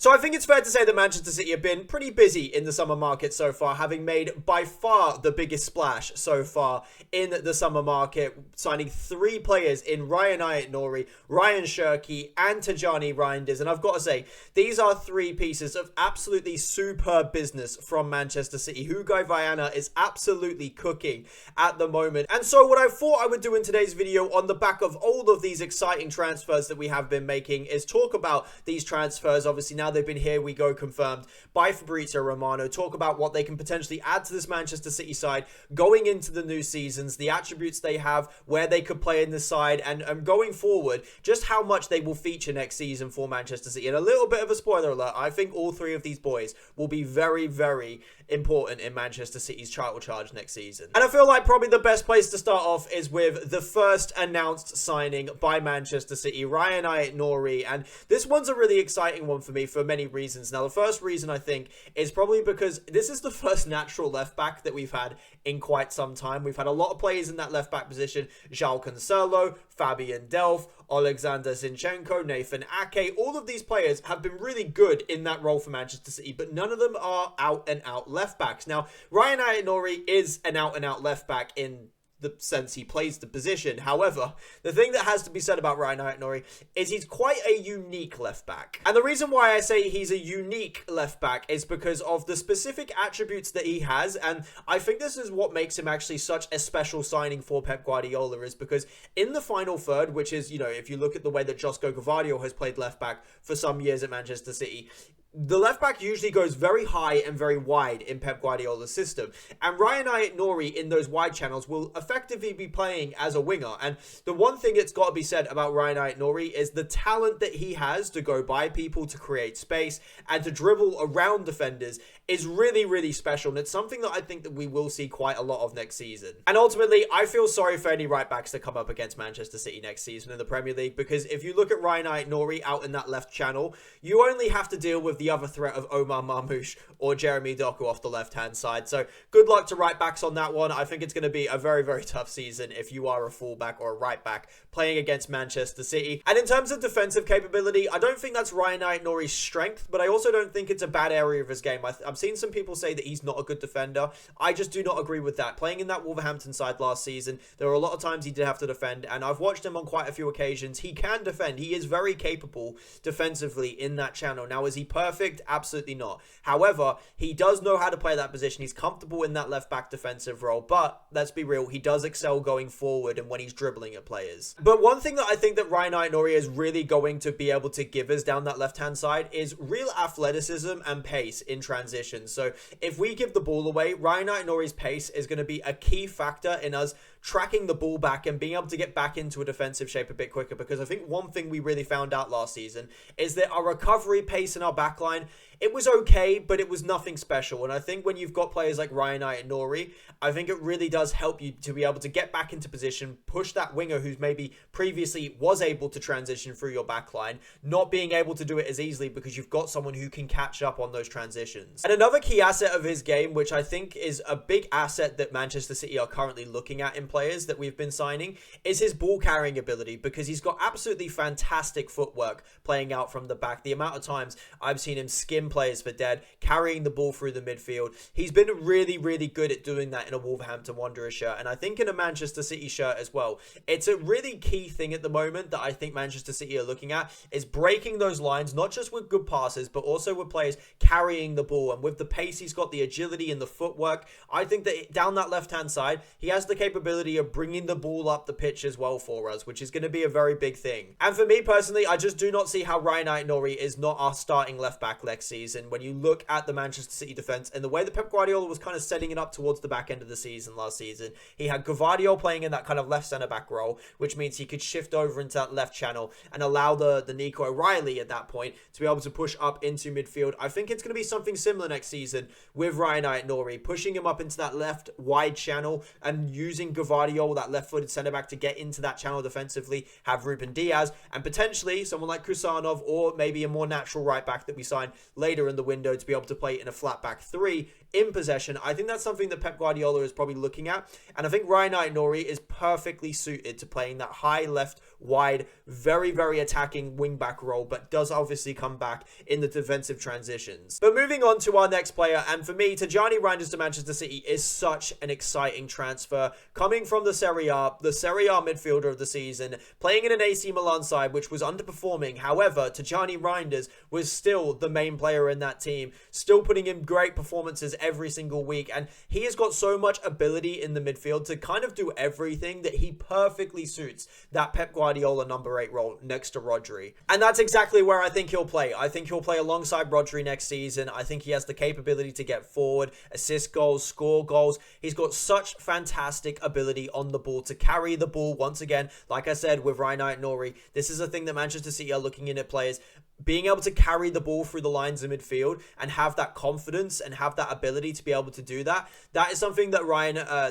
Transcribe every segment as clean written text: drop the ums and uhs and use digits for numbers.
So I think it's fair to say that Manchester City have been pretty busy in the summer market so far, having made by far the biggest splash so far in the summer market, signing 3 players in Ryan Nori, Ryan Sheary, and Djani Rinders. And I've got to say, these are 3 pieces of absolutely superb business from Manchester City. Hugo Viana is absolutely cooking at the moment. And so what I thought I would do in today's video on the back of all of these exciting transfers that we have been making is talk about these transfers. Obviously, now they've been here we go confirmed by Fabrizio Romano, talk about what they can potentially add to this Manchester City side going into the new seasons, the attributes they have, where they could play in this side, and going forward, just how much they will feature next season for Manchester City. And a little bit of a spoiler alert, I think all 3 of these boys will be very, very important in Manchester City's title charge next season. And I feel like probably the best place to start off is with the first announced signing by Manchester City, Ryan Nori. And this one's a really exciting one for me for many reasons. Now, the first reason I think is probably because this is the first natural left back that we've had in quite some time. We've had a lot of players in that left back position: João Cancelo, Fabian Delph, Alexander Zinchenko, Nathan Ake. All of these players have been really good in that role for Manchester City, but none of them are out-and-out left backs. Now, Ryan Nori is an out-and-out left back in the sense he plays the position. However, the thing that has to be said about Ryan Nori is he's quite a unique left back. And the reason why I say he's a unique left back is because of the specific attributes that he has. And I think this is what makes him actually such a special signing for Pep Guardiola, is because in the final third, which is, you know, if you look at the way that Josko Gvardiol has played left back for some years at Manchester City, the left back usually goes very high and very wide in Pep Guardiola's system. And Ryan Nori in those wide channels will effectively be playing as a winger. And the one thing that's got to be said about Ryan Nori is the talent that he has to go by people, to create space, and to dribble around defenders is really, really special. And it's something that I think that we will see quite a lot of next season. And ultimately, I feel sorry for any right backs that come up against Manchester City next season in the Premier League, because if you look at Ryan Nori out in that left channel, you only have to deal with the other threat of Omar Marmoush or Jeremy Doku off the left-hand side. So good luck to right backs on that one. I think it's going to be a very, very tough season if you are a fullback or a right back playing against Manchester City. And in terms of defensive capability, I don't think that's Ryan Nori's strength, but I also don't think it's a bad area of his game. I've seen some people say that he's not a good defender. I just do not agree with that. Playing in that Wolverhampton side last season, there were a lot of times he did have to defend, and I've watched him on quite a few occasions. He can defend. He is very capable defensively in that channel. Now, is he perfect? Absolutely not. However, he does know how to play that position. He's comfortable in that left back defensive role, but let's be real, he does excel going forward and when he's dribbling at players. But one thing that I think that Ryan Nori is really going to be able to give us down that left-hand side is real athleticism and pace in transition. So if we give the ball away, Ryan Nori's pace is going to be a key factor in us tracking the ball back and being able to get back into a defensive shape a bit quicker, because I think one thing we really found out last season is that our recovery pace in our backline, it was okay, but it was nothing special. And I think when you've got players like Ryan Nori, I think it really does help you to be able to get back into position, push that winger who's maybe previously was able to transition through your backline, not being able to do it as easily because you've got someone who can catch up on those transitions. And another key asset of his game, which I think is a big asset that Manchester City are currently looking at in players that we've been signing, is his ball carrying ability, because he's got absolutely fantastic footwork playing out from the back. The amount of times I've seen him skim players for dead, carrying the ball through the midfield, he's been really, really good at doing that in a Wolverhampton Wanderers shirt, and I think in a Manchester City shirt as well. It's a really key thing at the moment that I think Manchester City are looking at, is breaking those lines, not just with good passes, but also with players carrying the ball. And with the pace he's got, the agility and the footwork, I think that down that left-hand side, he has the capability of bringing the ball up the pitch as well for us, which is going to be a very big thing. And for me personally, I just do not see how Ryan Nori is not our starting left back next season. When you look at the Manchester City defense and the way that Pep Guardiola was kind of setting it up towards the back end of the season last season, he had Gvardiol playing in that kind of left centre back role, which means he could shift over into that left channel and allow the Nico O'Reilly at that point to be able to push up into midfield. I think it's going to be something similar next season with Ryan Nori, pushing him up into that left wide channel and using Gvardiol, that left-footed centre-back, to get into that channel defensively, have Ruben Diaz, and potentially someone like Kusanov, or maybe a more natural right-back that we sign later later in the window to be able to play in a flat back three in possession. I think that's something that Pep Guardiola is probably looking at. And I think Ryan Nori is perfectly suited to playing that high left wide, very, very attacking wing-back role, but does obviously come back in the defensive transitions. But moving on to our next player, and for me, Djani Rinders to Manchester City is such an exciting transfer. Coming from the Serie A midfielder of the season, playing in an AC Milan side, which was underperforming. However, Djani Rinders was still the main player in that team, still putting in great performances every single week, and he has got so much ability in the midfield to kind of do everything that he perfectly suits that Pep Guardiola number 8 role next to Rodri. And that's exactly where I think he'll play. I think he'll play alongside Rodri next season. I think he has the capability to get forward, assist goals, score goals. He's got such fantastic ability on the ball to carry the ball. Once again, like I said with Ryan Nori, this is a thing that Manchester City are looking in at players. Being able to carry the ball through the lines of midfield and have that confidence and have that ability to be able to do that, that is something that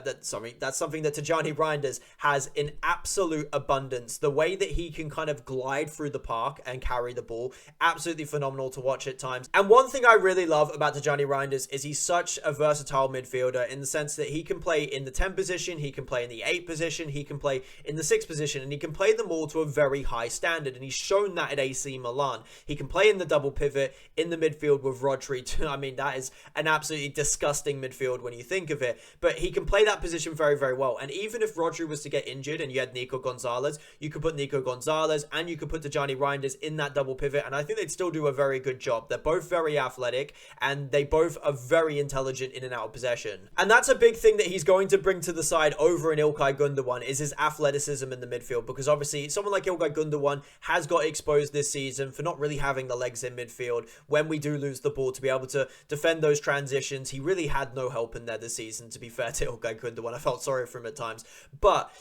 that's something that Djani Rinders has in absolute abundance. The way that he can kind of glide through the park and carry the ball, absolutely phenomenal to watch at times. And one thing I really love about Djani Rinders is he's such a versatile midfielder in the sense that he can play in the 10 position, he can play in the 8 position, he can play in the 6 position, and he can play them all to a very high standard. And he's shown that at AC Milan. He can play in the double pivot in the midfield with Rodri. I mean, that is an absolutely disgusting midfield when you think of it. But he can play that position very, very well. And even if Rodri was to get injured and you had Nico Gonzalez, you could put Nico Gonzalez and you could put Djani Rinders in that double pivot. And I think they'd still do a very good job. They're both very athletic and they both are very intelligent in and out of possession. And that's a big thing that he's going to bring to the side over in Ilkay Gundogan is his athleticism in the midfield. Because obviously someone like Ilkay Gundogan has got exposed this season for not really having the legs in midfield when we do lose the ball to be able to defend those transitions. He really had no help in there this season, to be fair to Ilkay Gundogan. I felt sorry for him at times. But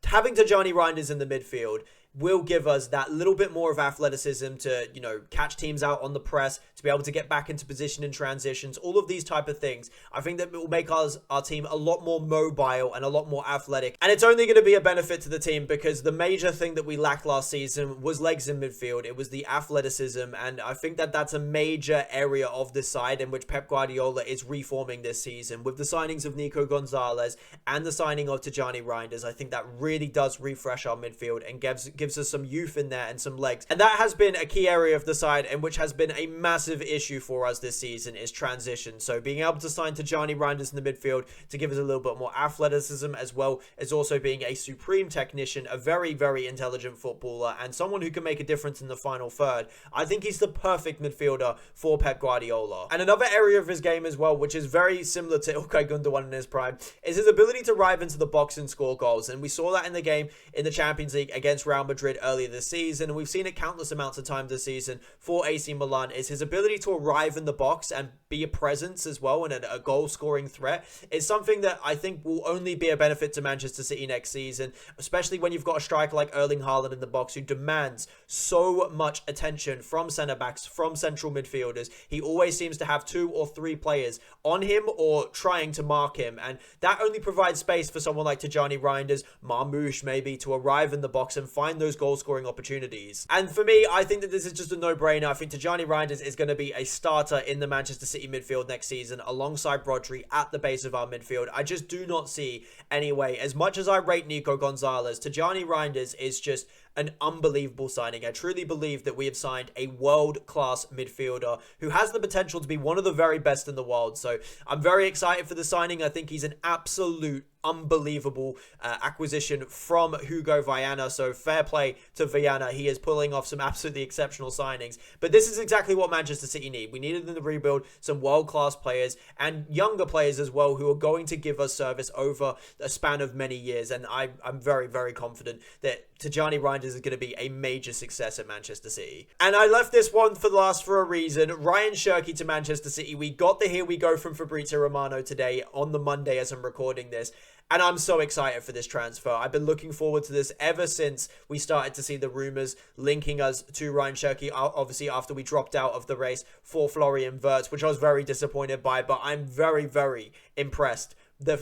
having Djani Rinders in the midfield will give us that little bit more of athleticism to, you know, catch teams out on the press, to be able to get back into position in transitions, all of these type of things. I think that it will make our team a lot more mobile and a lot more athletic. And it's only going to be a benefit to the team because the major thing that we lacked last season was legs in midfield. It was the athleticism. And I think that that's a major area of this side in which Pep Guardiola is reforming this season. With the signings of Nico Gonzalez and the signing of Djani Rinders, I think that really does refresh our midfield and gives us some youth in there and some legs. And that has been a key area of the side and which has been a massive issue for us this season is transition. So being able to sign Djani Rinders in the midfield to give us a little bit more athleticism as well as also being a supreme technician, a very, very intelligent footballer and someone who can make a difference in the final third. I think he's the perfect midfielder for Pep Guardiola. And another area of his game as well, which is very similar to Ilkay Gundogan in his prime, is his ability to arrive into the box and score goals. And we saw that in the game in the Champions League against Real Madrid earlier this season, and we've seen it countless amounts of times this season for AC Milan, is his ability to arrive in the box and be a presence as well and a goal scoring threat is something that I think will only be a benefit to Manchester City next season, especially when you've got a striker like Erling Haaland in the box who demands so much attention from centre backs, from central midfielders. He always seems to have 2 or 3 players on him or trying to mark him, and that only provides space for someone like Djani Rinders, Marmoush maybe, to arrive in the box and find those goal scoring opportunities. And for me, I think that this is just a no-brainer. I think Djani Rinders is going to be a starter in the Manchester City midfield next season alongside Rodri at the base of our midfield. I just do not see any way. As much as I rate Nico Gonzalez, Djani Rinders is just an unbelievable signing. I truly believe that we have signed a world-class midfielder who has the potential to be one of the very best in the world. So I'm very excited for the signing. I think he's an absolute unbelievable acquisition from Hugo Viana. So fair play to Viana. He is pulling off some absolutely exceptional signings. But this is exactly what Manchester City need. We needed in the rebuild some world-class players and younger players as well who are going to give us service over a span of many years. And I'm very, very confident that Djani Rinders is going to be a major success at Manchester City. And I left this one for last for a reason. Ryan Sheary to Manchester City. We got the here we go from Fabrizio Romano today on the Monday as I'm recording this. And I'm so excited for this transfer. I've been looking forward to this ever since we started to see the rumours linking us to Ryan Sheary, obviously after we dropped out of the race for Florian Wirtz, which I was very disappointed by, but I'm very, very impressed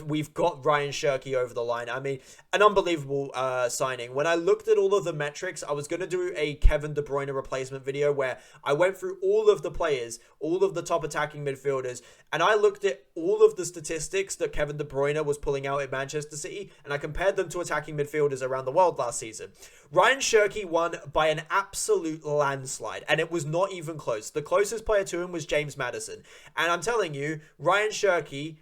we've got Ryan Sheary over the line. I mean, an unbelievable signing. When I looked at all of the metrics, I was going to do a Kevin De Bruyne replacement video where I went through all of the players, all of the top attacking midfielders, and I looked at all of the statistics that Kevin De Bruyne was pulling out at Manchester City, and I compared them to attacking midfielders around the world last season. Ryan Sheary won by an absolute landslide, and it was not even close. The closest player to him was James Maddison. And I'm telling you, Ryan Sheary,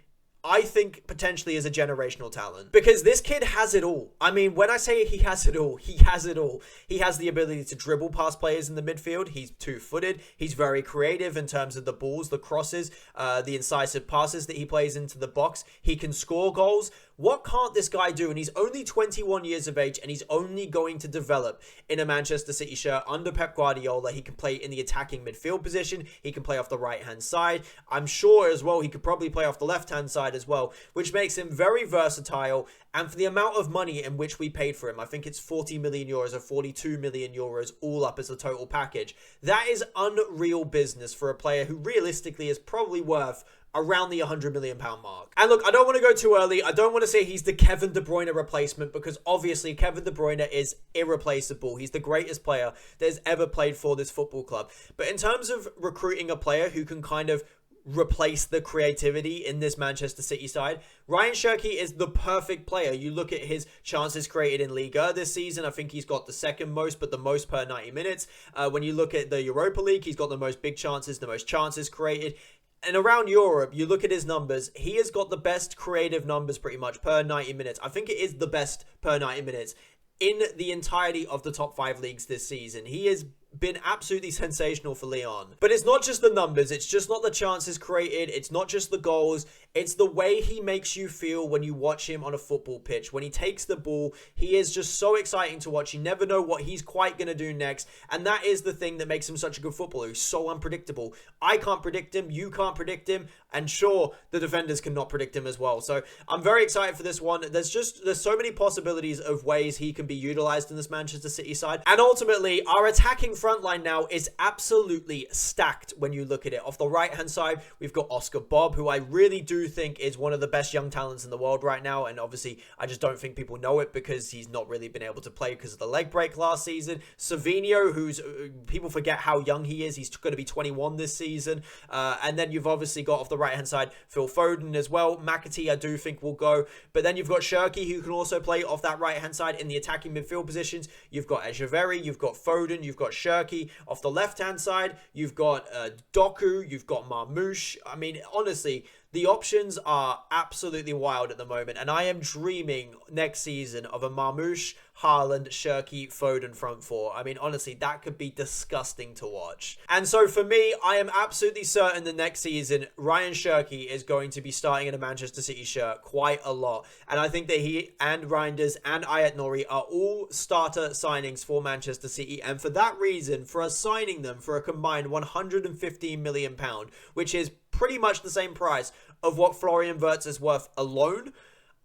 I think potentially is a generational talent, because this kid has it all. I mean, when I say he has it all, he has it all. He has the ability to dribble past players in the midfield. He's two-footed. He's very creative in terms of the balls, the crosses, the incisive passes that he plays into the box. He can score goals. What can't this guy do? And he's only 21 years of age, and he's only going to develop in a Manchester City shirt under Pep Guardiola. He can play in the attacking midfield position. He can play off the right-hand side. I'm sure as well he could probably play off the left-hand side as well, which makes him very versatile. And for the amount of money in which we paid for him, I think it's 40 million euros or 42 million euros all up as a total package. That is unreal business for a player who realistically is probably worth around the £100 million mark. And look, I don't want to go too early. I don't want to say he's the Kevin De Bruyne replacement, because obviously Kevin De Bruyne is irreplaceable. He's the greatest player that has ever played for this football club. But in terms of recruiting a player who can kind of replace the creativity in this Manchester City side, Ryan Sheary is the perfect player. You look at his chances created in Liga this season, I think he's got the second most, but the most per 90 minutes. When you look at the Europa League, he's got the most big chances, the most chances created. And around Europe, you look at his numbers, he has got the best creative numbers pretty much per 90 minutes. I think it is the best per 90 minutes in the entirety of the top 5 leagues this season. He has been absolutely sensational for Lyon. But it's not just the numbers, it's just not the chances created, it's not just the goals, it's the way he makes you feel when you watch him on a football pitch. When he takes the ball, he is just so exciting to watch. You never know what he's quite going to do next, and that is the thing that makes him such a good footballer. He's so unpredictable. I can't predict him, you can't predict him, and sure, the defenders cannot predict him as well. So I'm very excited for this one. There's so many possibilities of ways he can be utilized in this Manchester City side, and ultimately, our attacking front line now is absolutely stacked when you look at it. Off the right hand side, we've got Oscar Bob, who I really do think is one of the best young talents in the world right now, and obviously I just don't think people know it because he's not really been able to play because of the leg break last season. Savinho, who's people forget how young he is. He's going to be 21 this season. And then you've obviously got off the right hand side Phil Foden as well. McAtee I do think will go, but then you've got Sheary, who can also play off that right hand side in the attacking midfield positions. You've got Sheary, you've got Foden, you've got Sheary. Off the left-hand side, you've got Doku, you've got Marmoush. I mean, honestly, the options are absolutely wild at the moment, and I am dreaming next season of a Marmoush, Haaland, Sheary, Foden front four. I mean, honestly, that could be disgusting to watch. And so for me, I am absolutely certain that next season, Ryan Sheary is going to be starting in a Manchester City shirt quite a lot. And I think that he and Rinders and Nori are all starter signings for Manchester City. And for that reason, for us signing them for a combined £115 million, which is pretty much the same price of what Florian Wirtz is worth alone,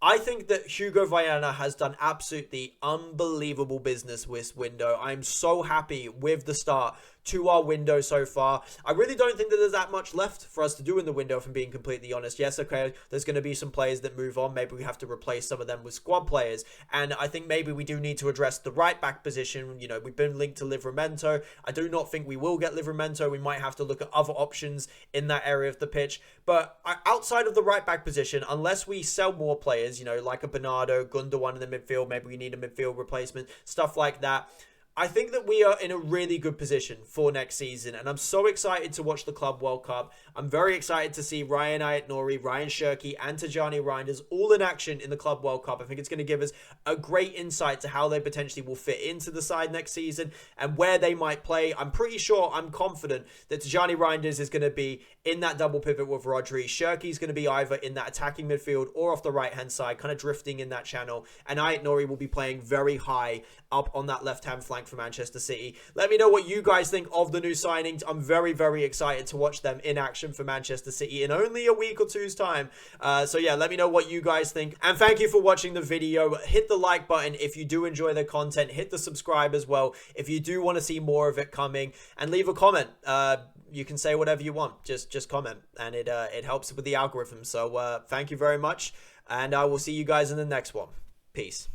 I think that Hugo Viana has done absolutely unbelievable business with this window. I'm so happy with the start to our window so far. I really don't think that there's that much left for us to do in the window, if I'm being completely honest. Yes, okay, there's going to be some players that move on. Maybe we have to replace some of them with squad players. And I think maybe we do need to address the right back position. You know, we've been linked to Livramento. I do not think we will get Livramento. We might have to look at other options in that area of the pitch. But outside of the right back position, unless we sell more players, you know, like a Bernardo, Gundogan in the midfield, maybe we need a midfield replacement, stuff like that, I think that we are in a really good position for next season, and I'm so excited to watch the Club World Cup. I'm very excited to see Ryan Nori, Ryan Sheary, and Djani Rinders all in action in the Club World Cup. I think it's going to give us a great insight to how they potentially will fit into the side next season and where they might play. I'm confident that Djani Rinders is going to be in that double pivot with Rodri. Sheary is going to be either in that attacking midfield or off the right-hand side, kind of drifting in that channel, and Nori will be playing very high up on that left-hand flank for Manchester City. Let me know what you guys think of the new signings. I'm very, very excited to watch them in action for Manchester City in only a week or two's time. So yeah, let me know what you guys think. And thank you for watching the video. Hit the like button if you do enjoy the content. Hit the subscribe as well if you do want to see more of it coming. And leave a comment. You can say whatever you want. Just comment. And it helps with the algorithm. So thank you very much. And I will see you guys in the next one. Peace.